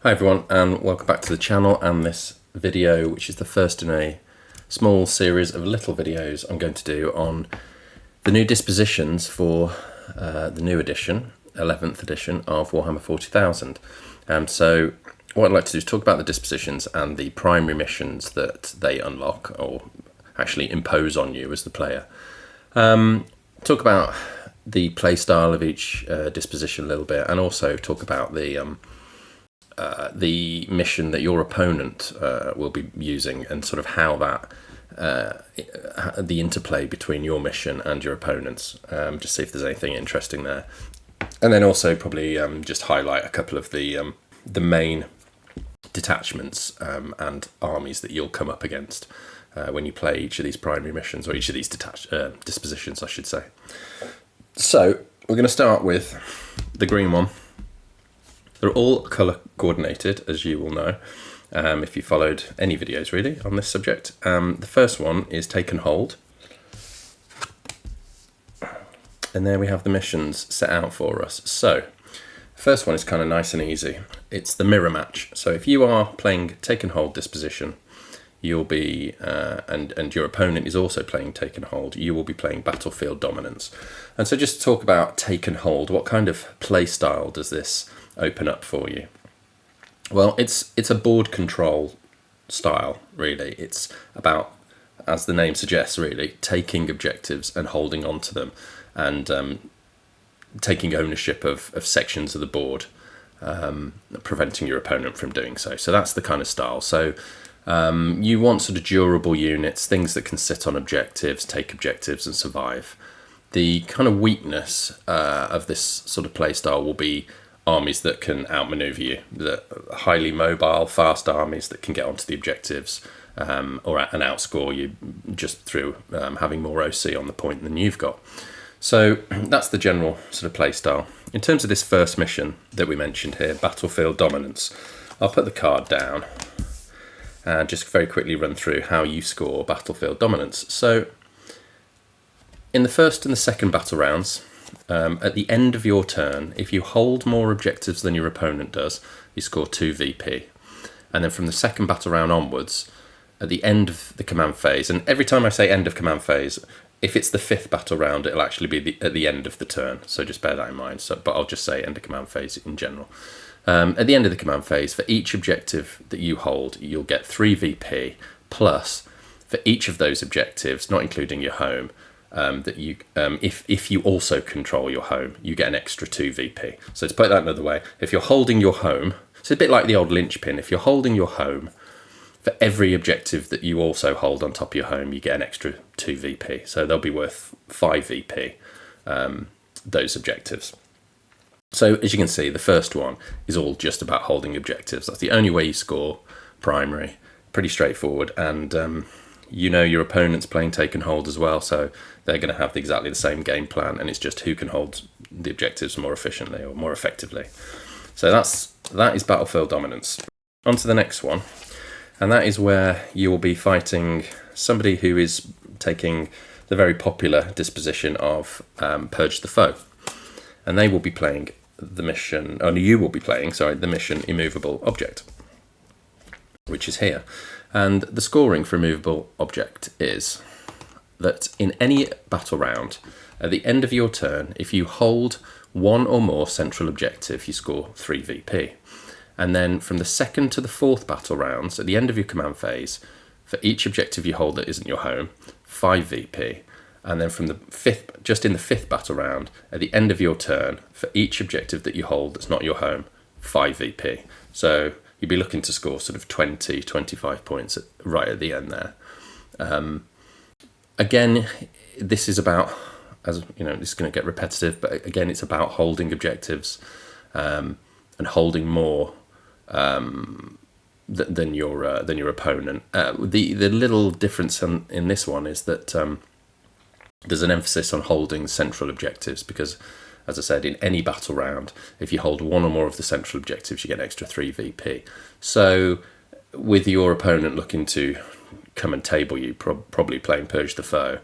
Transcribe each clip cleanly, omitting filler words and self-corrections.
Hi everyone, and welcome back to the channel and this video, which is the first in a small series of little videos I'm going to do on the new dispositions for the new edition, 11th edition of Warhammer 40,000. So what I'd like to do is talk about the dispositions and the primary missions that they unlock or actually impose on you as the player. Talk about the play style of each disposition a little bit, and also talk about the mission that your opponent will be using, and sort of how that the interplay between your mission and your opponent's. Just see if there's anything interesting there, and then also probably just highlight a couple of the main detachments and armies that you'll come up against when you play each of these primary missions, or each of these dispositions, I should say. So we're going to start with the green one. They're all colour coordinated, as you will know, if you followed any videos really on this subject. The first one is Take and Hold. And there we have the missions set out for us. So, the first one is kind of nice and easy. It's the mirror match. So if you are playing Take and Hold disposition, you'll be, and your opponent is also playing Take and Hold, you will be playing Battlefield Dominance. And so just to talk about Take and Hold, what kind of play style does this open up for you? Well, it's a board control style, really. It's about, as the name suggests, really taking objectives and holding on to them, and taking ownership of sections of the board, preventing your opponent from doing so. So that's the kind of style. So you want sort of durable units, things that can sit on objectives, take objectives and survive. The kind of weakness of this sort of play style will be armies that can outmaneuver you, the highly mobile, fast armies that can get onto the objectives, and outscore you just through having more OC on the point than you've got. So that's the general sort of play style. In terms of this first mission that we mentioned here, Battlefield Dominance, I'll put the card down and just very quickly run through how you score Battlefield Dominance. So in the first and the second battle rounds, at the end of your turn, if you hold more objectives than your opponent does, you score 2 VP. And then from the second battle round onwards, at the end of the command phase, and every time I say end of command phase, if it's the 5th battle round, it'll actually be at the end of the turn. So just bear that in mind. But I'll just say end of command phase in general. At the end of the command phase, for each objective that you hold, you'll get 3 VP, plus for each of those objectives, not including your home, that you, if you also control your home, you get an extra 2 VP. So to put that another way, if you're holding your home, it's a bit like the old linchpin. If you're holding your home, for every objective that you also hold on top of your home, you get an extra 2 VP. So they'll be worth 5 VP, those objectives. So as you can see, the first one is all just about holding objectives. That's the only way you score primary. Pretty straightforward, and you know your opponent's playing Take and Hold as well, so they're going to have exactly the same game plan, and it's just who can hold the objectives more efficiently or more effectively. So that is Battlefield Dominance. On to the next one, and that is where you will be fighting somebody who is taking the very popular disposition of Purge the Foe, and they will be playing the mission, or you will be playing, sorry, the mission Immovable Object, which is here. And the scoring for Immovable Object is that in any battle round, at the end of your turn, if you hold one or more central objective, you score 3 VP. And then from the second to the 4th battle rounds, at the end of your command phase, for each objective you hold that isn't your home, 5 VP. And then from the 5th, just in the 5th battle round, at the end of your turn, for each objective that you hold that's not your home, 5 VP. So you'd be looking to score sort of 20, 25 points right at the end there. Again, this is about, as you know, this is going to get repetitive, but again, it's about holding objectives and holding more than your opponent. The little difference in this one is that there's an emphasis on holding central objectives, because, as I said, in any battle round, if you hold one or more of the central objectives, you get an extra 3 VP. So with your opponent looking to come and table you, probably playing Purge the Foe,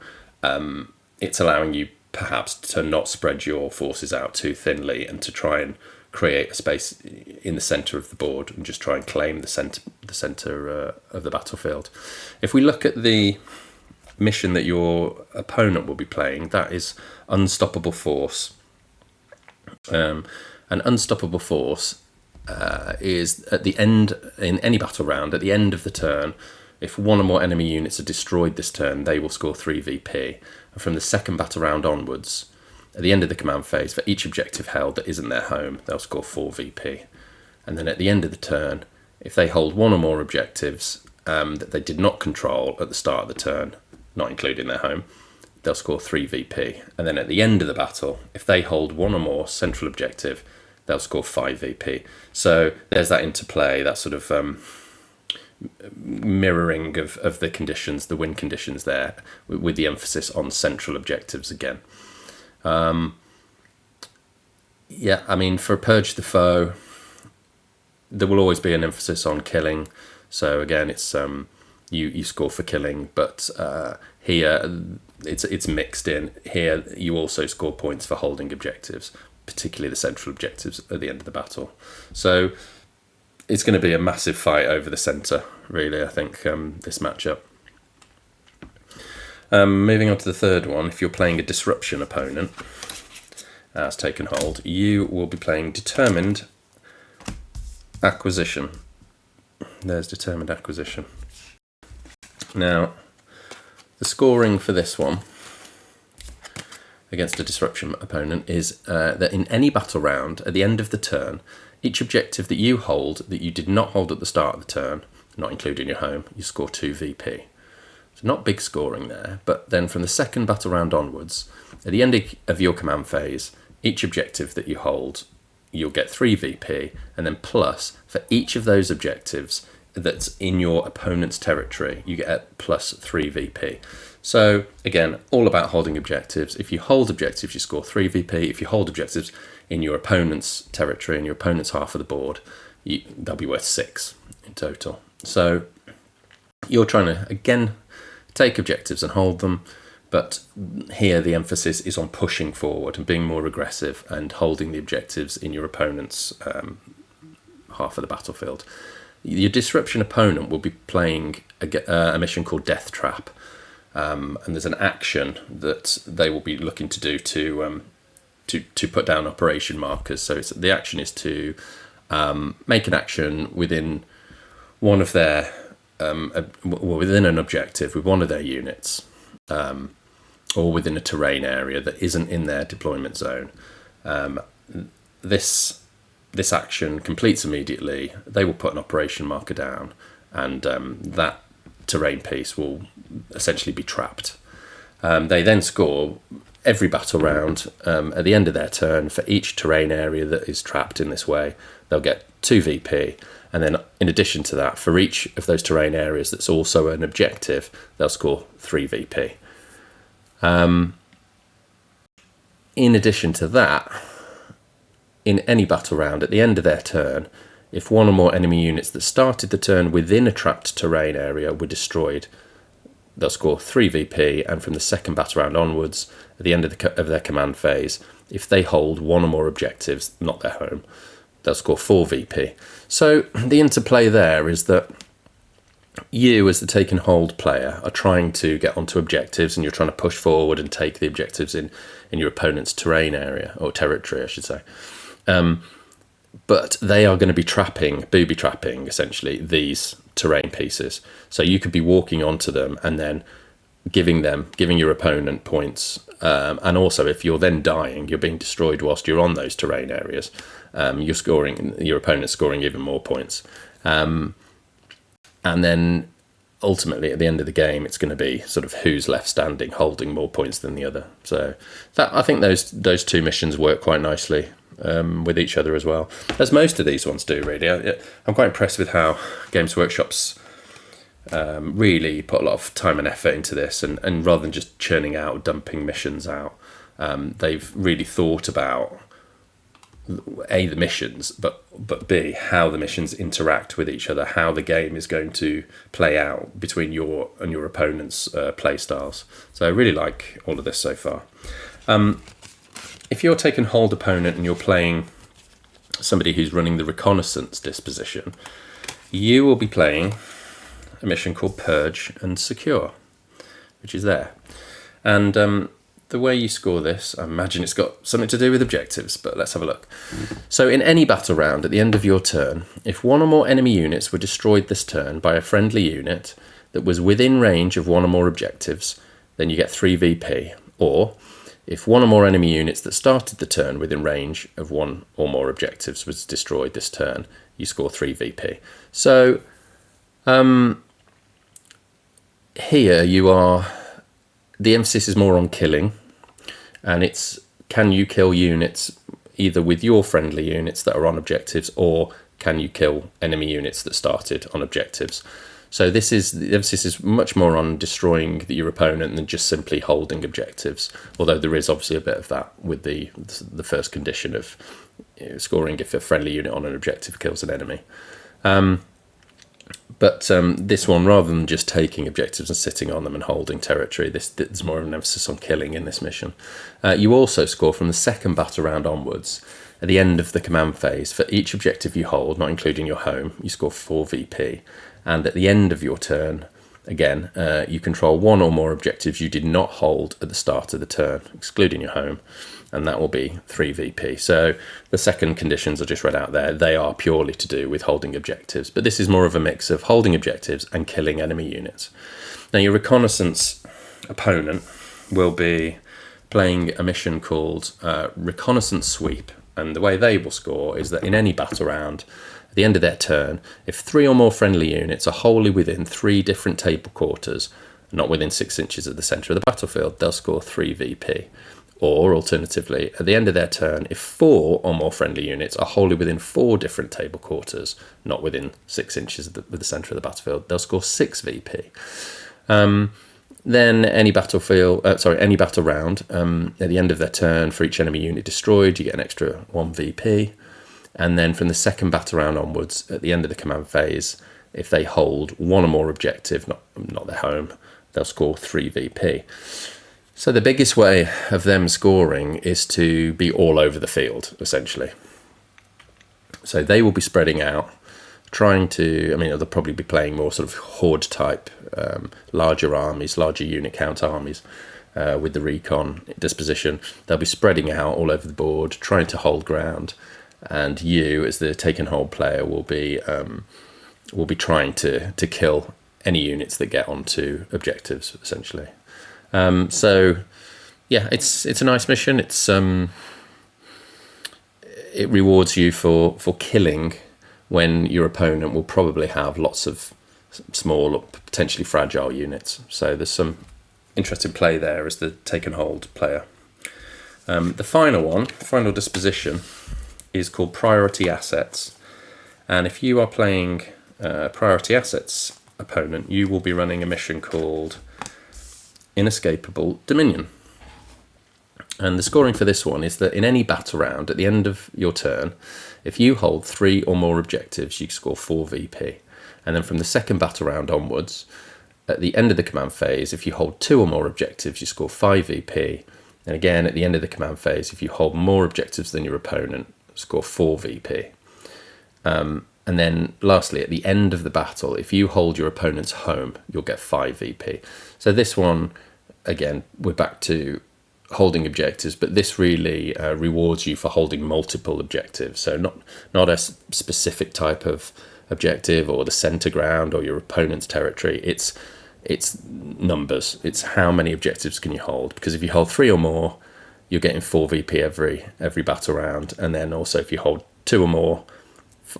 it's allowing you perhaps to not spread your forces out too thinly and to try and create a space in the centre of the board and just try and claim the centre of the battlefield. If we look at the mission that your opponent will be playing, that is Unstoppable Force. An Unstoppable Force is at the end, in any battle round, at the end of the turn, if one or more enemy units are destroyed this turn, they will score 3 VP. And from the second battle round onwards, at the end of the command phase, for each objective held that isn't their home, they'll score 4 VP. And then at the end of the turn, if they hold one or more objectives that they did not control at the start of the turn, not including their home, they'll score 3 VP. And then at the end of the battle, if they hold one or more central objective, they'll score 5 VP. So there's that interplay, that sort of mirroring of the conditions, the win conditions there, with the emphasis on central objectives again. Yeah, I mean, for Purge the Foe, there will always be an emphasis on killing. So again, it's you score for killing, but here it's mixed in. Here you also score points for holding objectives, particularly the central objectives at the end of the battle. So it's going to be a massive fight over the centre, really, I think, this matchup. Moving on to the third one, if you're playing a Disruption opponent, as Taken Hold, you will be playing Determined Acquisition. There's Determined Acquisition. Now, the scoring for this one against a Disruption opponent is that in any battle round, at the end of the turn, each objective that you hold that you did not hold at the start of the turn, not including your home, you score 2 VP. So not big scoring there, but then from the second battle round onwards, at the end of your command phase, each objective that you hold, you'll get 3 VP, and then plus, for each of those objectives that's in your opponent's territory, you get a plus 3 VP. So again, all about holding objectives. If you hold objectives, you score 3 VP. If you hold objectives in your opponent's territory, in your opponent's half of the board, they'll be worth 6 in total. So you're trying to, again, take objectives and hold them, but here the emphasis is on pushing forward and being more aggressive and holding the objectives in your opponent's half of the battlefield. Your Disruption opponent will be playing a mission called Death Trap, and there's an action that they will be looking to do to put down operation markers. So the action is to make an action within one of their within an objective with one of their units, or within a terrain area that isn't in their deployment zone. This action completes immediately. They will put an operation marker down, and that terrain piece will essentially be trapped. They then score every battle round at the end of their turn for each terrain area that is trapped in this way. They'll get 2 VP, and then in addition to that, for each of those terrain areas that's also an objective, they'll score 3 VP. In addition to that, in any battle round at the end of their turn, if one or more enemy units that started the turn within a trapped terrain area were destroyed, they'll score 3 VP, and from the second battle round onwards, at the end of their command phase, if they hold one or more objectives, not their home, they'll score 4 VP. So the interplay there is that you, as the Taken Hold player, are trying to get onto objectives, and you're trying to push forward and take the objectives in your opponent's terrain area, or territory, I should say. But they are going to be booby trapping, essentially, these terrain pieces. So you could be walking onto them and then giving your opponent points. And also, if you're then dying, you're being destroyed whilst you're on those terrain areas, your opponent's scoring even more points. And then ultimately, at the end of the game, it's going to be sort of who's left standing, holding more points than the other. So I think those two missions work quite nicely with each other as well, as most of these ones do, really. I'm quite impressed with how Games Workshop's really put a lot of time and effort into this, and rather than just churning out, dumping missions out, they've really thought about A, the missions, but B, how the missions interact with each other, how the game is going to play out between your and your opponent's play styles. So I really like all of this so far. If you're Taken Hold opponent and you're playing somebody who's running the reconnaissance disposition, you will be playing a mission called Purge and Secure, which is there. And the way you score this, I imagine it's got something to do with objectives, but let's have a look. So in any battle round at the end of your turn, if one or more enemy units were destroyed this turn by a friendly unit that was within range of one or more objectives, then you get 3 VP. Or if one or more enemy units that started the turn within range of one or more objectives was destroyed this turn, you score 3 VP. So here the emphasis is more on killing, and it's can you kill units either with your friendly units that are on objectives, or can you kill enemy units that started on objectives. So the emphasis is much more on destroying your opponent than just simply holding objectives, although there is obviously a bit of that with the first condition of scoring if a friendly unit on an objective kills an enemy. But this one, rather than just taking objectives and sitting on them and holding territory, there's more of an emphasis on killing in this mission. You also score from the second battle round onwards. At the end of the command phase, for each objective you hold, not including your home, you score 4 VP. And at the end of your turn, again, you control one or more objectives you did not hold at the start of the turn, excluding your home, and that will be 3 VP. So the second conditions I just read out there, they are purely to do with holding objectives, but this is more of a mix of holding objectives and killing enemy units. Now your reconnaissance opponent will be playing a mission called Reconnaissance Sweep, and the way they will score is that in any battle round, at the end of their turn, if 3 or more friendly units are wholly within 3 different table quarters, not within 6 inches of the centre of the battlefield, they'll score 3 VP. Or, alternatively, at the end of their turn, if 4 or more friendly units are wholly within 4 different table quarters, not within 6 inches of the centre of the battlefield, they'll score 6 VP. Then any battle round, at the end of their turn, for each enemy unit destroyed, you get an extra 1 VP. And then from the second battle round onwards, at the end of the command phase, if they hold one or more objective, not their home, they'll score 3 VP. So the biggest way of them scoring is to be all over the field, essentially. So they will be spreading out, they'll probably be playing more sort of horde type, larger armies, larger unit count armies with the recon disposition. They'll be spreading out all over the board, trying to hold ground. And you, as the take and hold player, will be trying to kill any units that get onto objectives, essentially. So yeah, it's a nice mission. It rewards you for killing when your opponent will probably have lots of small or potentially fragile units. So there's some interesting play there as the take and hold player. The final disposition, is called Priority Assets. And if you are playing Priority Assets opponent, you will be running a mission called Inescapable Dominion. And the scoring for this one is that in any battle round, at the end of your turn, if you hold 3 or more objectives, you score 4 VP. And then from the second battle round onwards, at the end of the command phase, if you hold 2 or more objectives, you score 5 VP. And again, at the end of the command phase, if you hold more objectives than your opponent, score 4 VP. And then lastly, at the end of the battle, if you hold your opponent's home, you'll get 5 VP. So this one, again, we're back to holding objectives, but this really rewards you for holding multiple objectives. So not a specific type of objective or the center ground or your opponent's territory. It's numbers. It's how many objectives can you hold, because if you hold 3 or more, you're getting 4 VP every battle round, and then also if you hold 2 or more,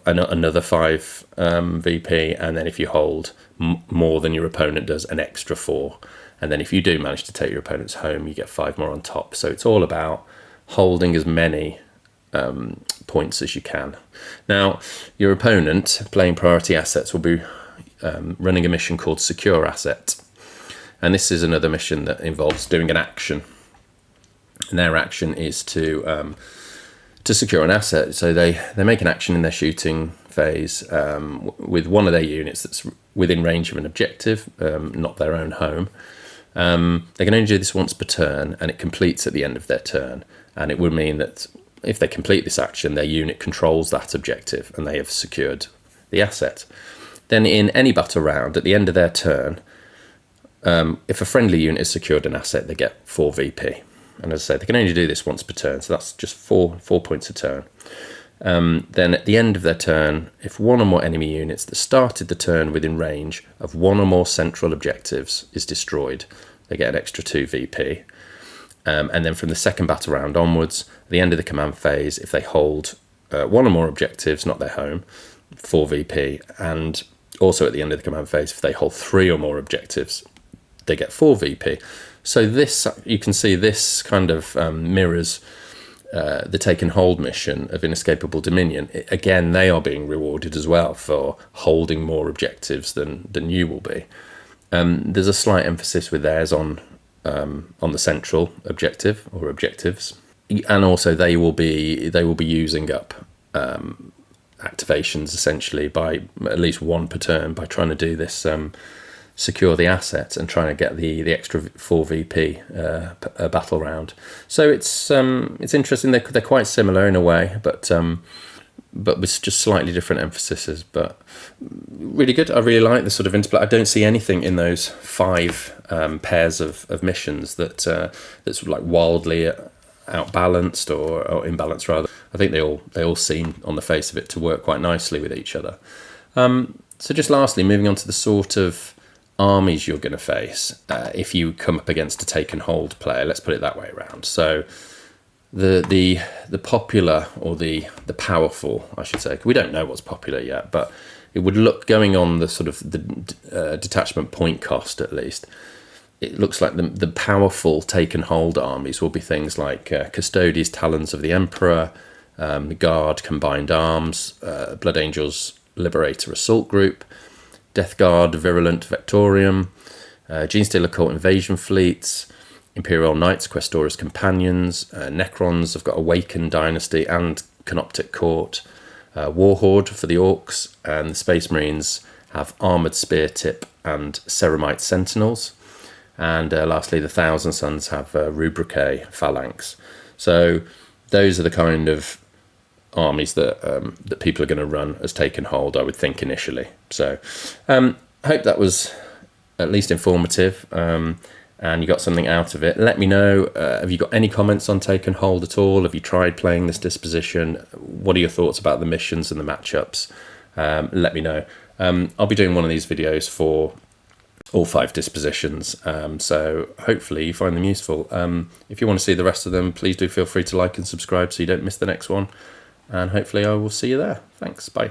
another 5 VP, and then if you hold more than your opponent does, an extra 4, and then if you do manage to take your opponent's home, you get 5 more on top. So it's all about holding as many points as you can. Now, your opponent playing Priority Assets will be running a mission called Secure Asset, and this is another mission that involves doing an action. And their action is to secure an asset. So they make an action in their shooting phase with one of their units that's within range of an objective, not their own home. They can only do this once per turn, and it completes at the end of their turn. And it would mean that if they complete this action, their unit controls that objective and they have secured the asset. Then in any battle round, at the end of their turn, if a friendly unit has secured an asset, they get 4 VP. And as I say, they can only do this once per turn, so that's just 4 points a turn. Then at the end of their turn, if one or more enemy units that started the turn within range of one or more central objectives is destroyed, they get an extra 2 VP. And then from the second battle round onwards, at the end of the command phase, if they hold one or more objectives, not their home, 4 VP. And also at the end of the command phase, if they hold 3 or more objectives, they get 4 VP. So this, you can see this kind of mirrors the Take and Hold mission of Inescapable Dominion. Again, they are being rewarded as well for holding more objectives than you will be. There's a slight emphasis with theirs on the central objective or objectives, and also they will be using up activations essentially by at least 1 per turn by trying to do this secure the asset and trying to get the extra 4 VP a battle round. So it's interesting. They're quite similar in a way, but with just slightly different emphases. But really good. I really like the sort of interplay. I don't see anything in those 5 pairs of missions that's like wildly outbalanced or imbalanced rather. I think they all seem on the face of it to work quite nicely with each other. So just lastly, moving on to the sort of armies you're going to face if you come up against a Take and Hold player. Let's put it that way around. So the popular, or the powerful, I should say. We don't know what's popular yet, but it would look, going on the sort of the detachment point cost at least, it looks like the powerful Take and Hold armies will be things like Custodes, Talons of the Emperor, the Guard Combined Arms, Blood Angels Liberator Assault Group, Death Guard Virulent Vectorium, Genestealer Cult Invasion Fleets, Imperial Knights Questoris Companions, Necrons have got Awakened Dynasty and Canoptic Court, Warhorde for the Orcs, and the Space Marines have Armoured Spear Tip and Ceramite Sentinels. And lastly, the Thousand Sons have Rubrique Phalanx. So those are the kind of armies that people are going to run as Take and Hold, I would think, initially. So I hope that was at least informative and you got something out of it. Let me know, have you got any comments on Take and Hold at all? Have you tried playing this disposition? What are your thoughts about the missions and the matchups? Let me know. I'll be doing one of these videos for all 5 dispositions, so hopefully you find them useful. If you want to see the rest of them, please do feel free to like and subscribe so you don't miss the next one, and hopefully I will see you there. Thanks, bye.